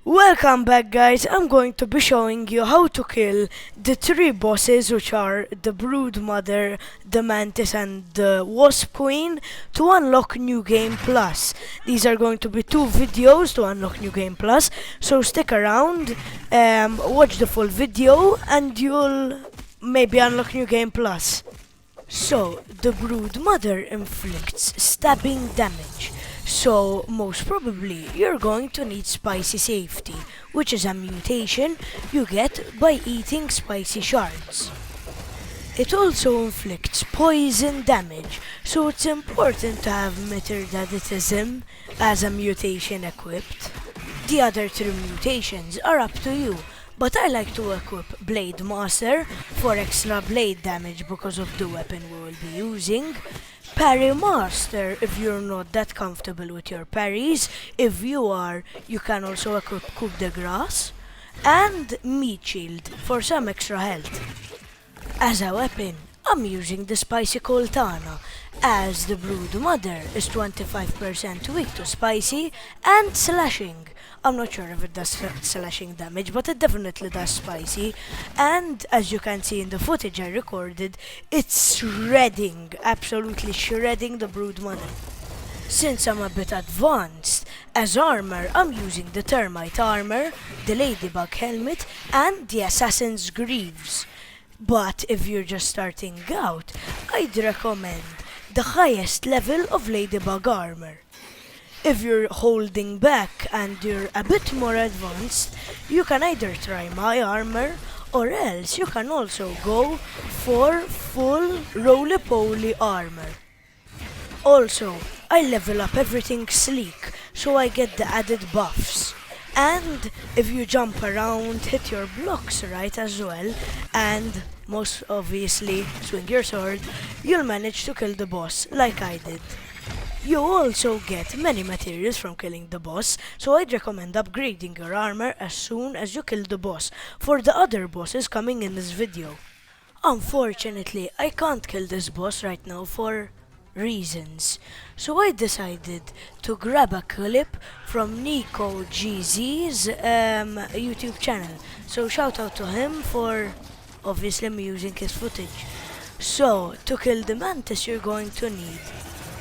Welcome back, guys. I'm going to be showing you how to kill the three bosses, which are the Broodmother, the Mantis and the Wasp Queen, to unlock New Game Plus. These are going to be two videos to unlock New Game Plus, so stick around, watch the full video and you'll maybe unlock New Game Plus. So, the Broodmother inflicts stabbing damage. So, most probably, you're going to need Spicy Safety, which is a mutation you get by eating spicy shards. It also inflicts poison damage, so it's important to have Mithradatism as a mutation equipped. The other three mutations are up to you, but I like to equip Blade Master for extra blade damage because of the weapon we will be using. Parry Master if you're not that comfortable with your parries. If you are, you can also equip Coup de Grace. And Meat Shield for some extra health. As a weapon, I'm using the Spicy Coltana, as the Broodmother is 25% weak to spicy and slashing. I'm not sure if it does slashing damage, but it definitely does spicy. And as you can see in the footage I recorded, it's shredding, absolutely shredding the Broodmother. Since I'm a bit advanced, as armor I'm using the Termite armor, the Ladybug helmet and the Assassin's Greaves. But if you're just starting out, I'd recommend the highest level of Ladybug armor. If you're holding back and you're a bit more advanced, you can either try my armor or else you can also go for full roly-poly armor. Also, I level up everything sleek, so I get the added buffs. And if you jump around, hit your blocks right as well, and most obviously swing your sword, you'll manage to kill the boss like I did. You also get many materials from killing the boss, so I'd recommend upgrading your armor as soon as you kill the boss, for the other bosses coming in this video. Unfortunately, I can't kill this boss right now for reasons, so I decided to grab a clip from Nico GZ's YouTube channel, so shout out to him for obviously me using his footage. So, to kill the Mantis you're going to need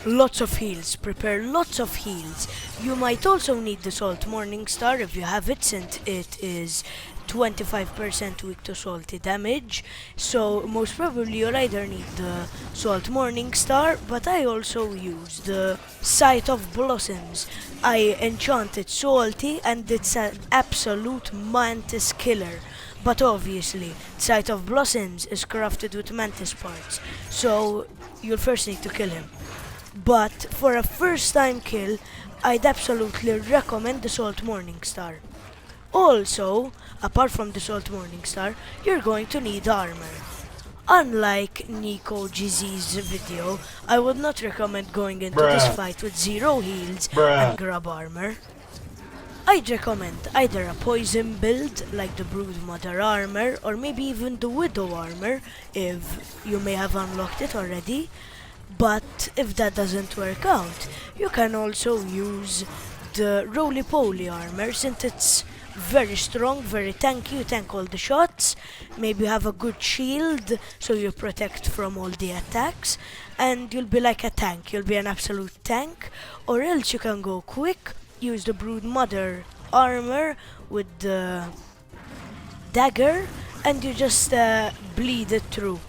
lots of heals, prepare lots of heals. You might also need the Salt Morningstar if you have it, since it is 25% weak to salty damage. So most probably you'll either need the Salt Morningstar, but I also use the Sight of Blossoms. I enchanted salty and it's an absolute mantis killer. But obviously, Sight of Blossoms is crafted with mantis parts, so you'll first need to kill him. But for a first time kill, I'd absolutely recommend the Salt Morningstar. Also, apart from the Salt Morningstar, you're going to need armor. Unlike Nico GZ's video, I would not recommend going into this fight with zero heals and grab armor. I'd recommend either a poison build like the Broodmother armor, or maybe even the Widow armor if you may have unlocked it already. But if that doesn't work out, you can also use the roly-poly armor, since it's very strong, very tanky, you tank all the shots, maybe have a good shield so you protect from all the attacks, and you'll be like a tank, you'll be an absolute tank. Or else you can go quick, use the Broodmother armor with the dagger, and you just bleed it through.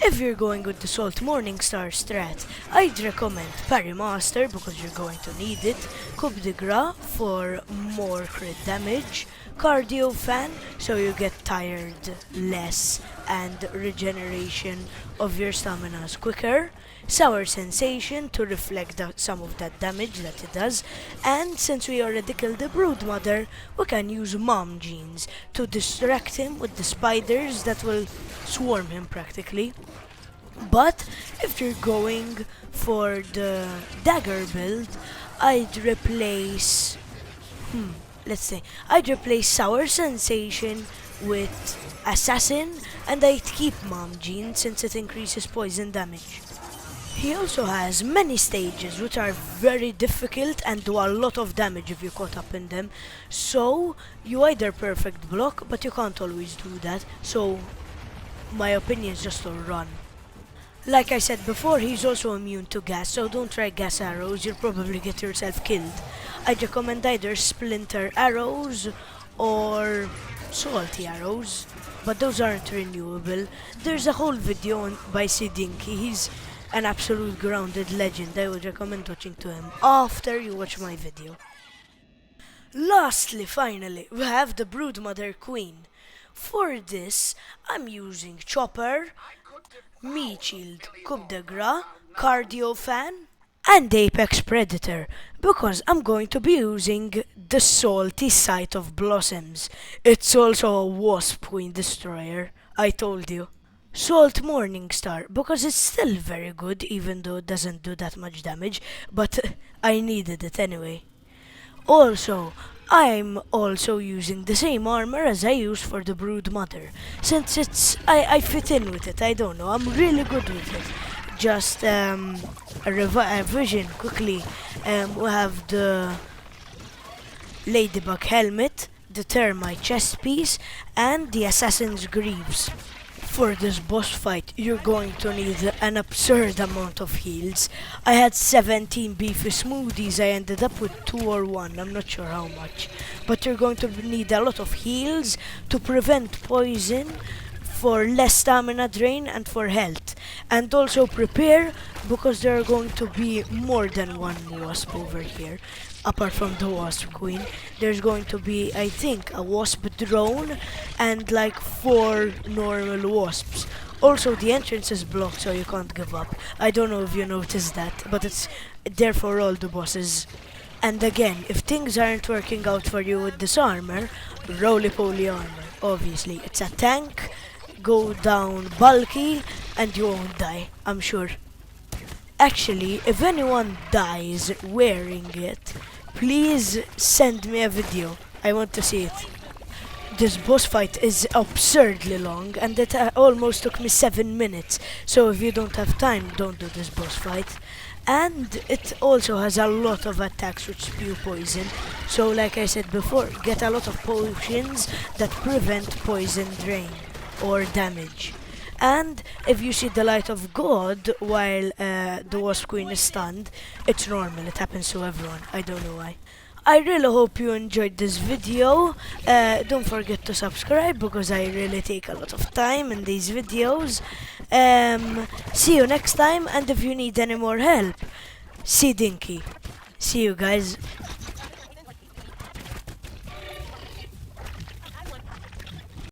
If you're going with the Salt Morningstar strat, I'd recommend Parry Master because you're going to need it, Coup de Grace for more crit damage, Cardio Fan so you get tired less and regeneration of your stamina is quicker, Sour Sensation to reflect some of that damage that it does, and since we already killed the Broodmother, we can use Mom Jeans to distract him with the spiders that will swarm him practically. But if you're going for the dagger build, I'd replace I'd replace Sour Sensation with Assassin, and I'd keep Mom Jeans since it increases poison damage. He also has many stages which are very difficult and do a lot of damage if you caught up in them. So you either perfect block, but you can't always do that. So my opinion is just to run. Like I said before, he's also immune to gas, so don't try gas arrows, you'll probably get yourself killed. I'd recommend either splinter arrows or salty arrows, but those aren't renewable. There's a whole video by Sidinky. He's an absolute grounded legend. I would recommend watching to him after you watch my video. Lastly, finally, we have the Broodmother Queen. For this, I'm using Chopper, Meat Shield, Coup de Gras, Cardio Fan, and Apex Predator, because I'm going to be using the Salty Sight of Blossoms. It's also a Wasp Queen Destroyer, I told you. Salt Morningstar, because it's still very good, even though it doesn't do that much damage, but I needed it anyway. Also, I'm also using the same armor as I use for the Broodmother, since I fit in with it. I don't know, I'm really good with it. Just a revision quickly. We have the Ladybug helmet, the Termite chest piece, and the Assassin's Greaves. For this boss fight, you're going to need an absurd amount of heals. I had 17 beefy smoothies, I ended up with 2 or 1, I'm not sure how much. But you're going to need a lot of heals to prevent poison, for less stamina drain, and for health. And also prepare, because there are going to be more than one wasp over here. Apart from the Wasp Queen, there's going to be, I think, a wasp drone and like 4 normal wasps. Also, the entrance is blocked, so you can't give up. I don't know if you noticed that, but it's there for all the bosses. And again, if things aren't working out for you with this armor, roly-poly armor. Obviously, it's a tank, go down bulky, and you won't die, I'm sure. Actually, if anyone dies wearing it, please send me a video. I want to see it. This boss fight is absurdly long, and it almost took me 7 minutes. So if you don't have time, don't do this boss fight. And it also has a lot of attacks which spew poison. So like I said before, get a lot of potions that prevent poison drain or damage. And if you see the light of God while the Wasp Queen is stunned, it's normal, it happens to everyone, I don't know why. I really hope you enjoyed this video. Don't forget to subscribe, because I really take a lot of time in these videos. See you next time, and if you need any more help, see Dinky. See you guys.